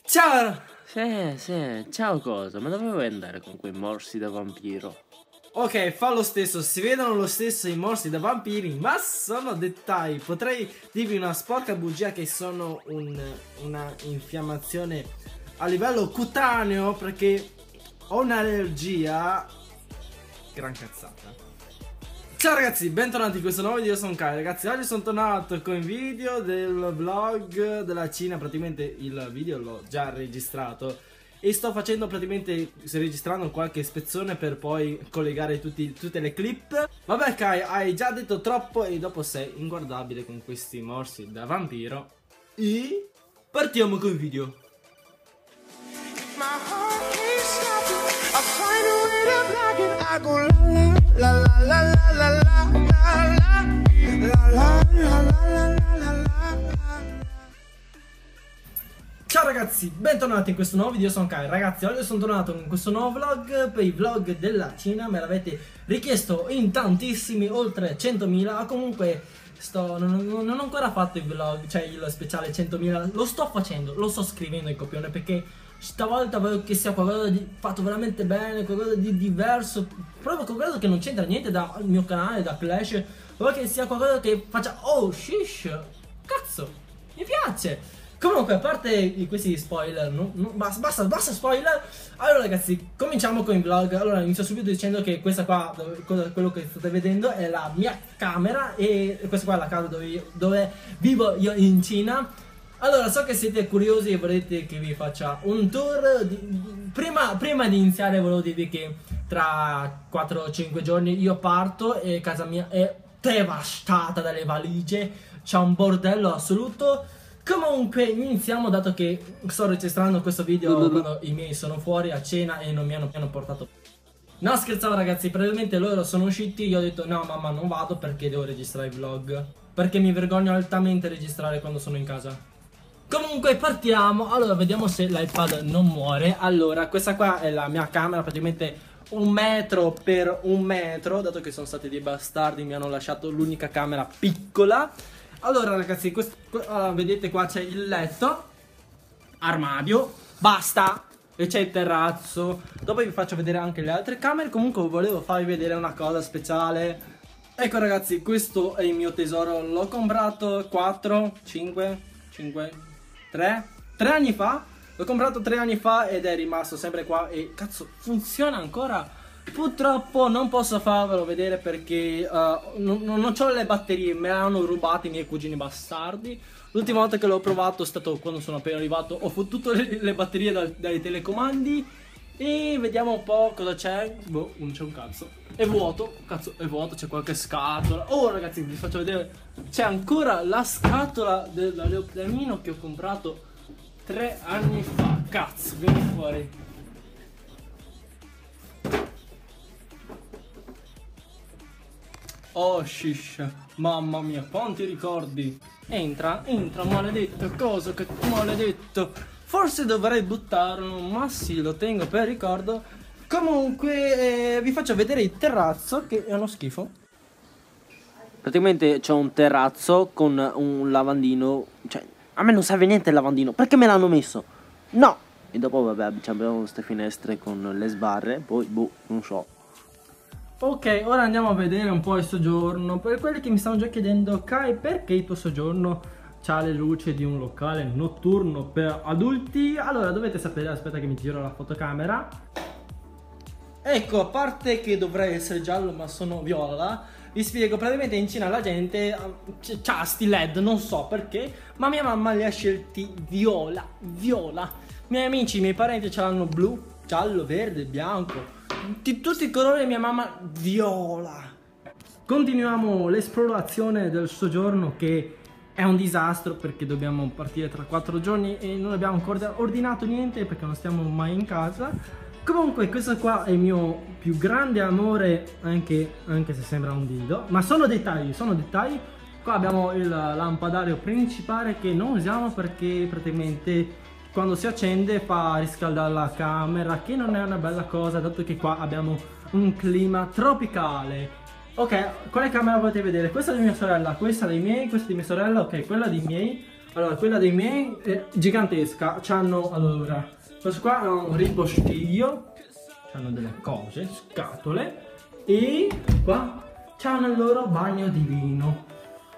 Ciao! Sì, ciao cosa, ma dove vuoi andare con quei morsi da vampiro? Ok, fa lo stesso, si vedono lo stesso i morsi da vampiri, ma sono dettagli. Potrei dirvi una sporca bugia che sono una infiammazione a livello cutaneo perché ho un'allergia. Gran cazzata. Ciao ragazzi, bentornati in questo nuovo video, sono Kai. Ragazzi, oggi sono tornato con il video del vlog della Cina. Praticamente il video l'ho già registrato e sto facendo registrando qualche ispezione per poi collegare tutte le clip. Vabbè Kai, hai già detto troppo e dopo sei inguardabile con questi morsi da vampiro. E partiamo con il video. Ciao ragazzi, bentornati in questo nuovo video, sono Kai. Ragazzi, oggi sono tornato con questo nuovo vlog per i vlog della Cina. Me l'avete richiesto in tantissimi, oltre 100.000. Comunque non ho ancora fatto il vlog, cioè il speciale 100.000. Lo sto facendo, lo sto scrivendo in copione perché stavolta voglio che sia qualcosa di fatto veramente bene, qualcosa di diverso, proprio qualcosa che non c'entra niente dal mio canale, da Clash. Voglio che sia qualcosa che faccia oh shish, cazzo, mi piace. Comunque, a parte questi spoiler, basta spoiler. Allora ragazzi, cominciamo con il vlog. Allora inizio subito dicendo che questa qua, quello che state vedendo è la mia camera e questa qua è la casa dove vivo io in Cina. Allora, so che siete curiosi e volete che vi faccia un tour. Prima di iniziare volevo dirvi che tra 4-5 giorni io parto e casa mia è devastata dalle valigie. C'è un bordello assoluto. Comunque iniziamo, dato che sto registrando questo video quando i miei sono fuori a cena e non mi hanno portato. No, scherzavo ragazzi, praticamente loro sono usciti, io ho detto no mamma non vado perché devo registrare il vlog, perché mi vergogno altamente registrare quando sono in casa. Comunque partiamo. Allora vediamo se l'iPad non muore. Allora questa qua è la mia camera, praticamente 1 metro per 1 metro, dato che sono stati dei bastardi, mi hanno lasciato l'unica camera piccola. Allora ragazzi, vedete qua c'è il letto, armadio, basta, e c'è il terrazzo. Dopo vi faccio vedere anche le altre camere. Comunque volevo farvi vedere una cosa speciale. Ecco ragazzi, questo è il mio tesoro. L'ho comprato 3 anni fa. L'ho comprato 3 anni fa ed è rimasto sempre qua e cazzo funziona ancora. Purtroppo non posso farvelo vedere perché non ho le batterie, me le hanno rubate i miei cugini bastardi. L'ultima volta che l'ho provato è stato quando sono appena arrivato. Ho fottuto le batterie dai telecomandi e vediamo un po' cosa c'è. Boh, non c'è un cazzo. È vuoto, cazzo, è vuoto, c'è qualche scatola. Oh ragazzi, vi faccio vedere. C'è ancora la scatola del leopardino che ho comprato 3 anni fa. Cazzo, vieni fuori. Oh shish, mamma mia, quanti ricordi. Entra, maledetto, cosa che maledetto. Forse dovrei buttarlo, ma sì, lo tengo per ricordo. Comunque vi faccio vedere il terrazzo che è uno schifo. Praticamente c'è un terrazzo con un lavandino. Cioè, a me non serve niente il lavandino, perché me l'hanno messo? No! E dopo vabbè, abbiamo queste finestre con le sbarre, poi boh, non so. Ok, ora andiamo a vedere un po' il soggiorno. Per quelli che mi stanno già chiedendo, Kai, perché il tuo soggiorno ha le luci di un locale notturno per adulti? Allora, dovete sapere, aspetta che mi giro la fotocamera. Ecco, a parte che dovrei essere giallo ma sono viola, vi spiego. Praticamente in Cina la gente c'ha sti LED, non so perché, ma mia mamma li ha scelti viola. I miei amici, i miei parenti ce l'hanno blu, giallo, verde, bianco, tutti i colori. Mia mamma viola. Continuiamo l'esplorazione del soggiorno, che è un disastro perché dobbiamo partire tra 4 giorni e non abbiamo ancora ordinato niente perché non stiamo mai in casa. Comunque questo qua è il mio più grande amore, anche se sembra un dildo, ma sono dettagli. Qua abbiamo il lampadario principale che non usiamo perché praticamente quando si accende fa riscaldare la camera, che non è una bella cosa dato che qua abbiamo un clima tropicale. Ok, quale camera volete vedere? Questa è di mia sorella, questa dei miei, questa di mia sorella, ok, quella dei miei. Allora, quella dei miei è gigantesca. C'hanno, allora, questo qua è un ripostiglio. C'hanno delle cose, scatole. E qua c'hanno il loro bagno di vino.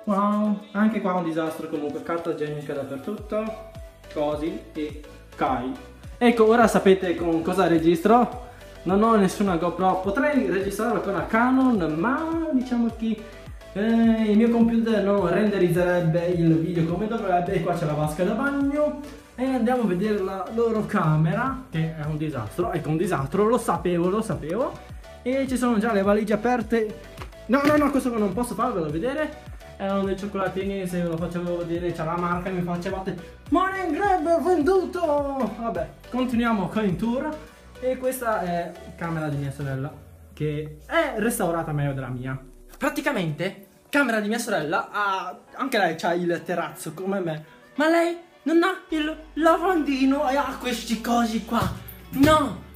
Wow, anche qua un disastro comunque. Carta igienica dappertutto. Cosi e Kai. Ecco, ora sapete con cosa registro. Non ho nessuna GoPro. Potrei registrarlo con la Canon, ma diciamo che il mio computer non renderizzerebbe il video come dovrebbe. E qua c'è la vasca da bagno. E andiamo a vedere la loro camera, che è un disastro. Ecco, un disastro, lo sapevo. E ci sono già le valigie aperte. No, questo non posso farvelo vedere. Erano dei cioccolatini, se ve lo facevo vedere c'è la marca, mi facevate Morning Grab venduto! Vabbè, continuiamo con il tour. E questa è camera di mia sorella, che è restaurata meglio della mia. Praticamente, camera di mia sorella ha, anche lei ha il terrazzo come me, ma lei non ha il lavandino e ha questi cosi qua.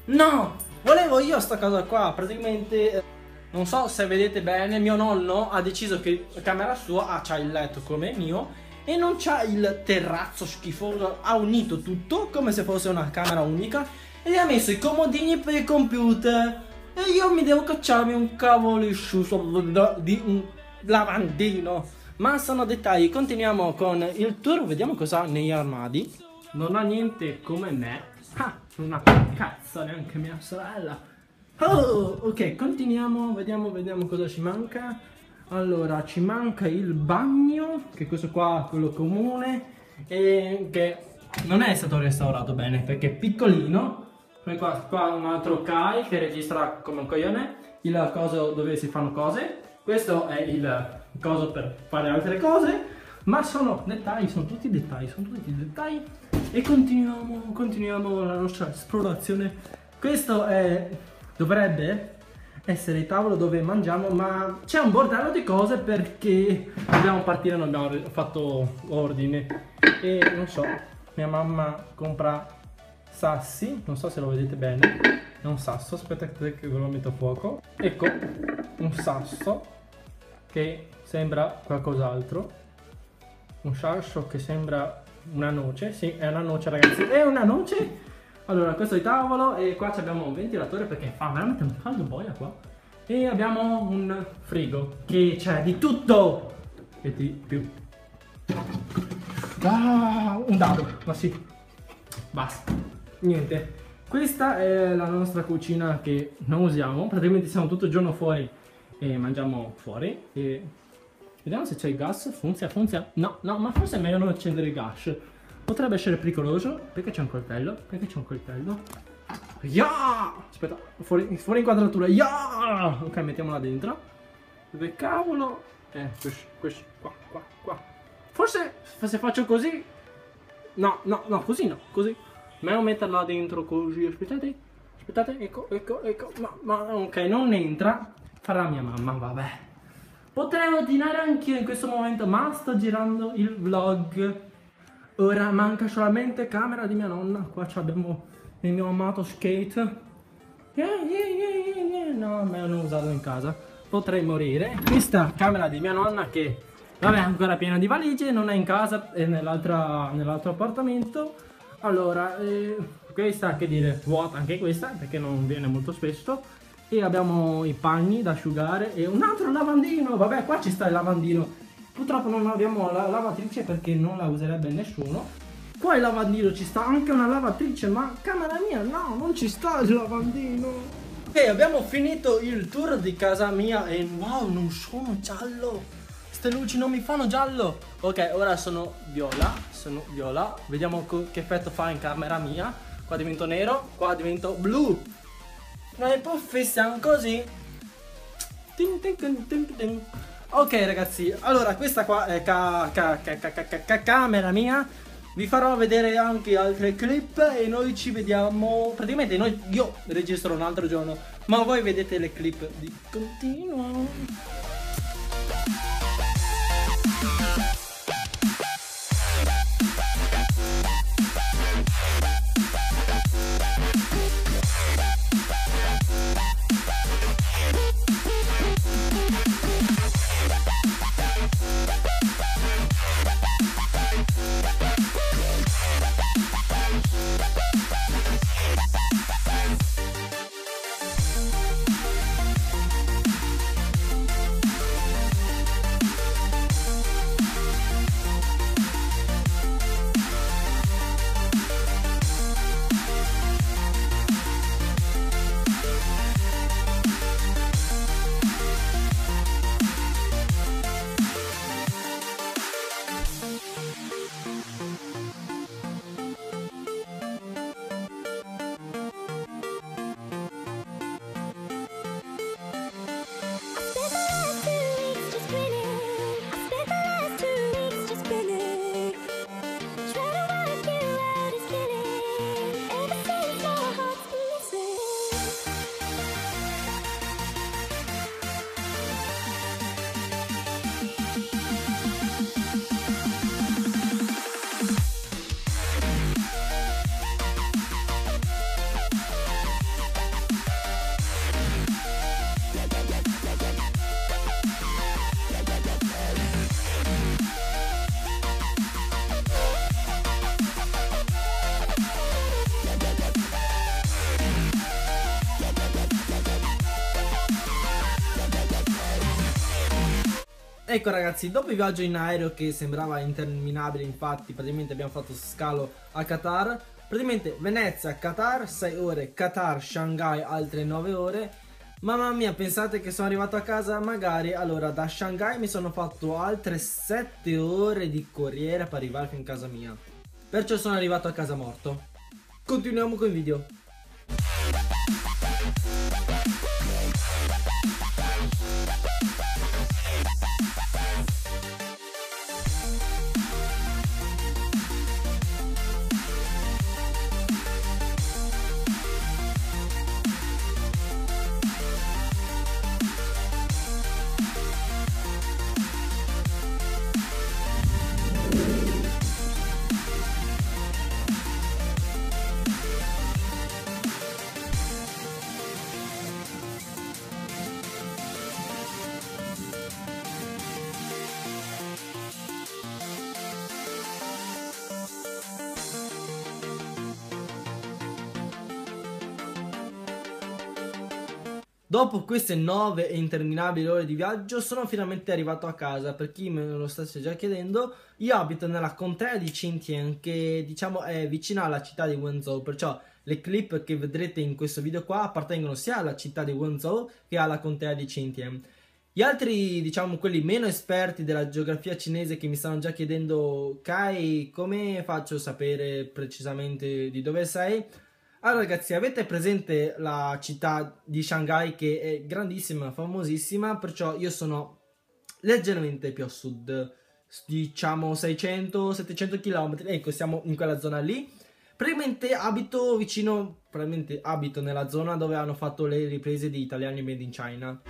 No, volevo io sta cosa qua, praticamente. Non so se vedete bene, mio nonno ha deciso che la camera sua c'ha il letto come mio e non c'ha il terrazzo schifoso, ha unito tutto come se fosse una camera unica e ha messo i comodini per il computer e io mi devo cacciarmi un cavolo sciuso di un lavandino. Ma sono dettagli, continuiamo con il tour, vediamo cosa ha negli armadi. Non ha niente come me, non ha cazzo neanche mia sorella. Oh, ok, continuiamo, vediamo cosa ci manca. Allora, ci manca il bagno, che questo qua è quello comune, e che non è stato restaurato bene perché è piccolino. Poi qua un altro Kai che registra come un coglione, il coso dove si fanno cose. Questo è il coso per fare altre cose, ma sono dettagli, sono tutti dettagli. E continuiamo la nostra esplorazione. Questo dovrebbe essere il tavolo dove mangiamo, ma c'è un bordello di cose perché dobbiamo partire, non abbiamo fatto ordine e non so, mia mamma compra sassi, non so se lo vedete bene, è un sasso, aspettate che ve lo metto a fuoco, ecco, un sasso che sembra qualcos'altro, un sasso che sembra una noce, sì è una noce ragazzi, è una noce. Allora, questo è il tavolo e qua abbiamo un ventilatore perché fa veramente un caldo boia qua. E abbiamo un frigo che c'è di tutto e di più. Un dado, ma sì. Basta. Niente. Questa è la nostra cucina che non usiamo. Praticamente siamo tutto il giorno fuori e mangiamo fuori. E vediamo se c'è il gas. Funziona. No, ma forse è meglio non accendere il gas. Potrebbe essere pericoloso. Perché c'è un coltello? Yeah! Aspetta, fuori inquadratura. Yeah! Ok, mettiamola dentro. Dove cavolo? Questo qua. Forse se faccio così. No, così no, così. Meglio metterla dentro così. Aspettate, ecco. Ma ok, non entra. Farà mia mamma, vabbè. Potrei ordinare anch'io in questo momento, ma sto girando il vlog. Ora manca solamente camera di mia nonna. Qua abbiamo il mio amato skate. No, meglio non usarlo in casa. Potrei morire. Questa camera di mia nonna che, vabbè, è ancora piena di valigie. Non è in casa, è nell'altro appartamento. Allora, questa, che dire, vuota anche questa, perché non viene molto spesso. E abbiamo i panni da asciugare e un altro lavandino. Vabbè, qua ci sta il lavandino. Purtroppo non abbiamo la lavatrice perché non la userebbe nessuno. Qua il lavandino ci sta anche una lavatrice, ma camera mia no, non ci sta il lavandino. Ok, abbiamo finito il tour di casa mia e wow, non sono giallo. Ste luci non mi fanno giallo. Ok, ora sono viola. Vediamo che effetto fa in camera mia. Qua divento nero, qua divento blu. Noi puffi siamo così. Ok ragazzi, allora questa qua è camera mia. Vi farò vedere anche altre clip e noi ci vediamo. Praticamente io registro un altro giorno, ma voi vedete le clip di continuo. Ecco ragazzi, dopo il viaggio in aereo che sembrava interminabile, infatti praticamente abbiamo fatto scalo a Qatar, praticamente Venezia, Qatar 6 ore, Qatar, Shanghai altre 9 ore. Mamma mia, pensate che sono arrivato a casa? Magari, allora da Shanghai mi sono fatto altre 7 ore di corriera per arrivare fin a casa mia. Perciò sono arrivato a casa morto. Continuiamo con il video. Dopo queste 9 e interminabili ore di viaggio sono finalmente arrivato a casa. Per chi me lo stesse già chiedendo, io abito nella contea di Xinjiang, che diciamo è vicina alla città di Wenzhou, perciò le clip che vedrete in questo video qua appartengono sia alla città di Wenzhou che alla contea di Xinjiang. Gli altri, diciamo quelli meno esperti della geografia cinese, che mi stanno già chiedendo: Kai, come faccio a sapere precisamente di dove sei? Allora ragazzi, avete presente la città di Shanghai, che è grandissima, famosissima, perciò io sono leggermente più a sud, diciamo 600-700 km, ecco, siamo in quella zona lì. Praticamente abito nella zona dove hanno fatto le riprese di Italiani Made in China.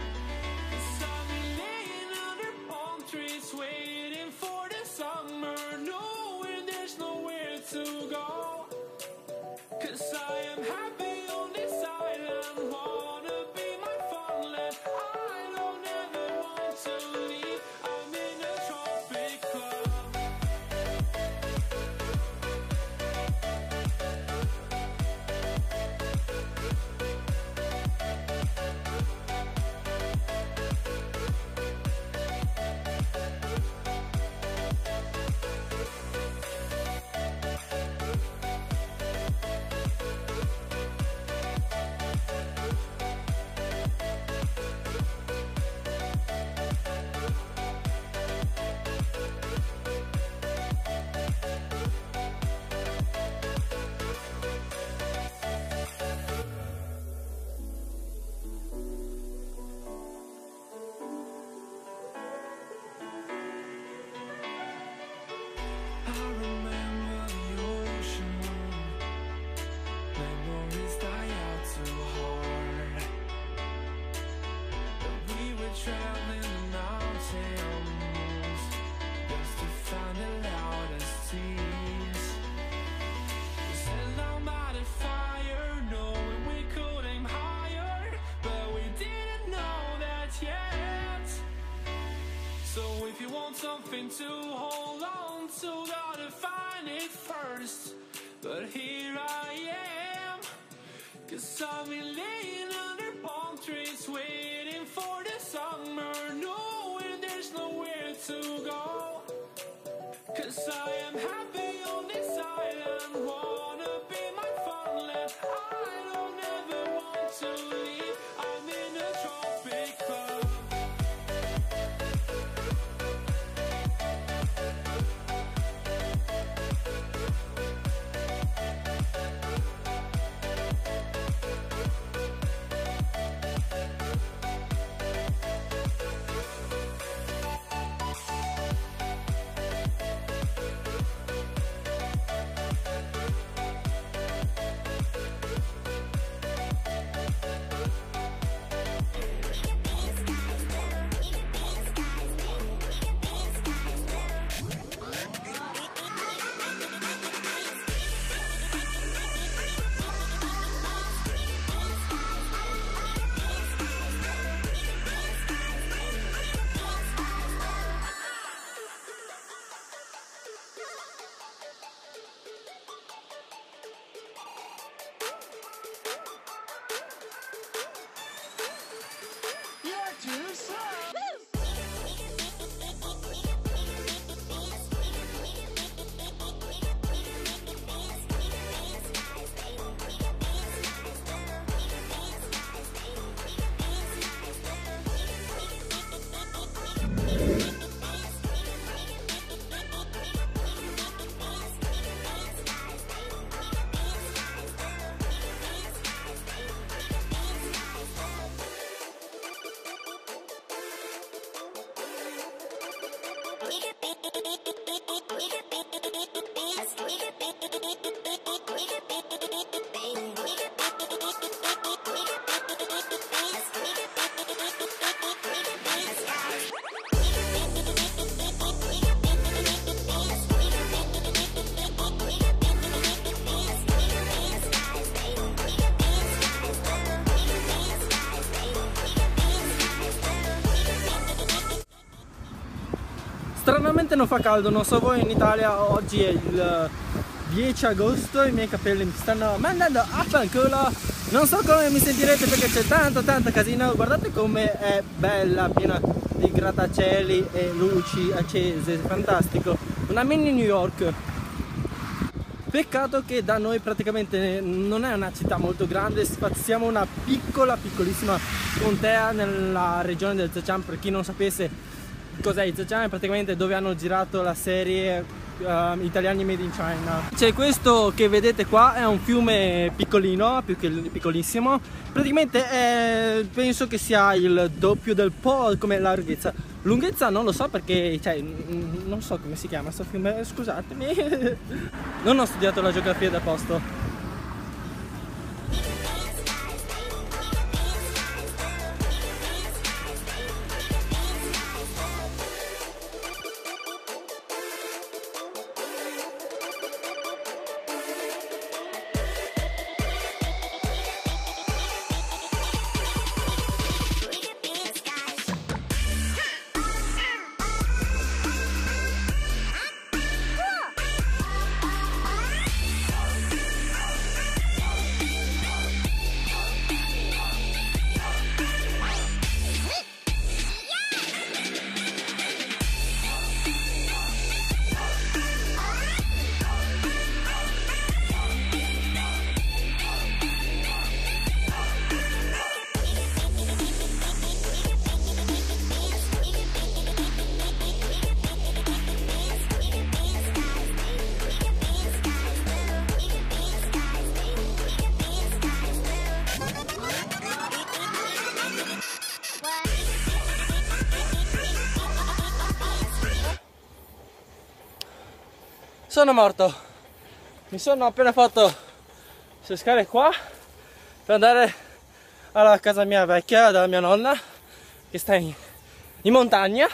Something to hold on to, gotta find it first. But here I am, 'cause I've been laying under palm trees, waiting for the summer, knowing there's nowhere to go. 'Cause I am happy on this island, wanna be my funland. I don't ever want to leave, I'm in a tropic club. Stranamente non fa caldo, non so voi in Italia, oggi è il 10 agosto, i miei capelli mi stanno mandando a fanculo. Non so come mi sentirete perché c'è tanto casino. Guardate come è bella, piena di grattacieli e luci accese, fantastico. Una mini New York. Peccato che da noi praticamente non è una città molto grande, siamo una piccolissima contea nella regione del Zhejiang. Per chi non sapesse cos'è il Zhejiang, è praticamente dove hanno girato la serie Italiani Made in China. C'è questo che vedete qua, è un fiume piccolino, piccolissimo, praticamente penso che sia il doppio del Po come larghezza. Lunghezza non lo so perché, cioè, non so come si chiama questo fiume, scusatemi. Non ho studiato la geografia del posto. Sono morto, mi sono appena fatto queste scale qua per andare alla casa mia vecchia dalla mia nonna che sta in montagna.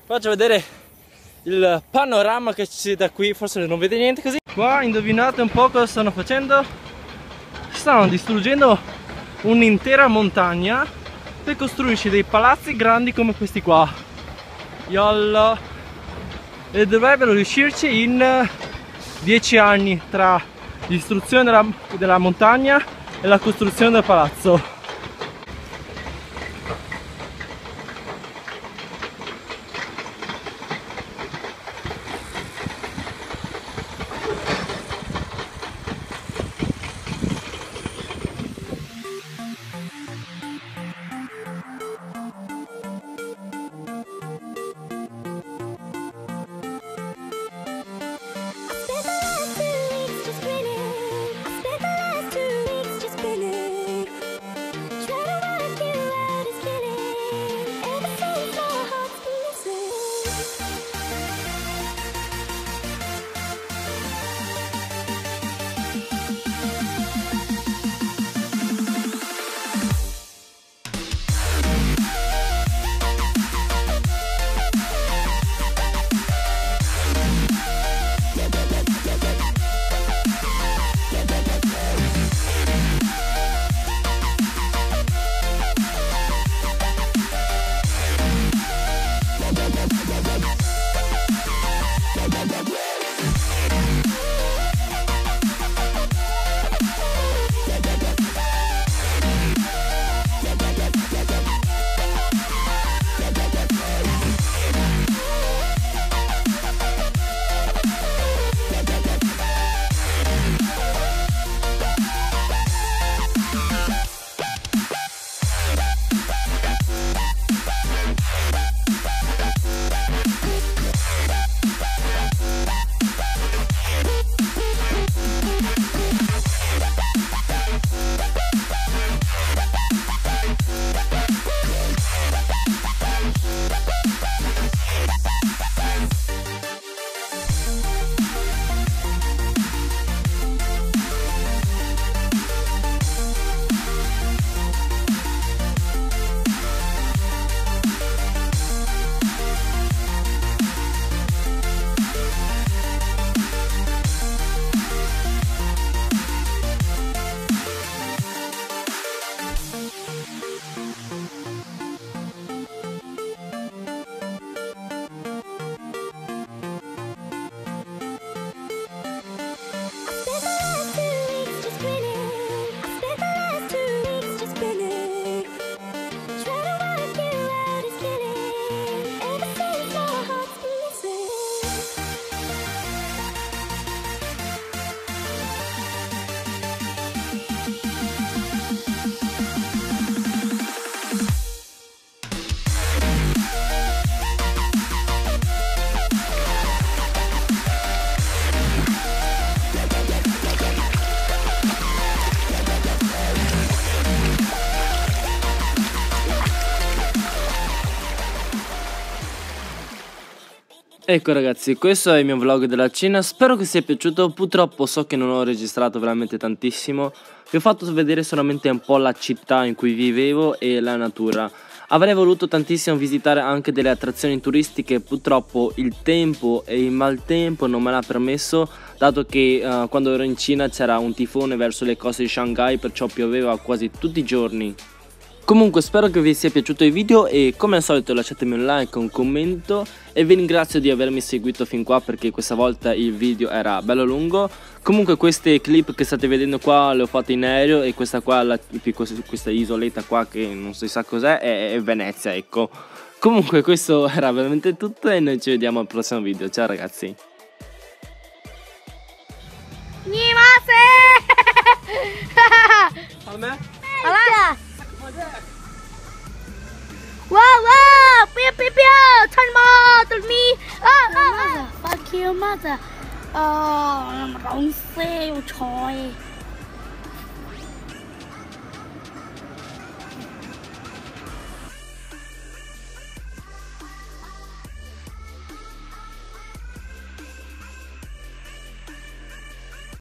Faccio vedere il panorama che c'è da qui, forse non vede niente così. Qua indovinate un po' cosa stanno facendo? Stanno distruggendo un'intera montagna per costruirci dei palazzi grandi come questi qua. Yalla! E dovrebbero riuscirci in 10 anni tra distruzione della montagna e la costruzione del palazzo. Ecco ragazzi, questo è il mio vlog della Cina, spero che sia piaciuto. Purtroppo so che non ho registrato veramente tantissimo, vi ho fatto vedere solamente un po' la città in cui vivevo e la natura. Avrei voluto tantissimo visitare anche delle attrazioni turistiche, purtroppo il tempo e il maltempo non me l'ha permesso, dato che quando ero in Cina c'era un tifone verso le coste di Shanghai, perciò pioveva quasi tutti i giorni. Comunque spero che vi sia piaciuto il video e come al solito lasciatemi un like, un commento e vi ringrazio di avermi seguito fin qua perché questa volta il video era bello lungo. Comunque queste clip che state vedendo qua le ho fatte in aereo e questa qua, questa isoletta qua che non si sa cos'è è Venezia, ecco. Comunque questo era veramente tutto e noi ci vediamo al prossimo video, ciao ragazzi. Wow, wow, pew, pew, pew, turn me, fuck your mother. Don't say, Choi.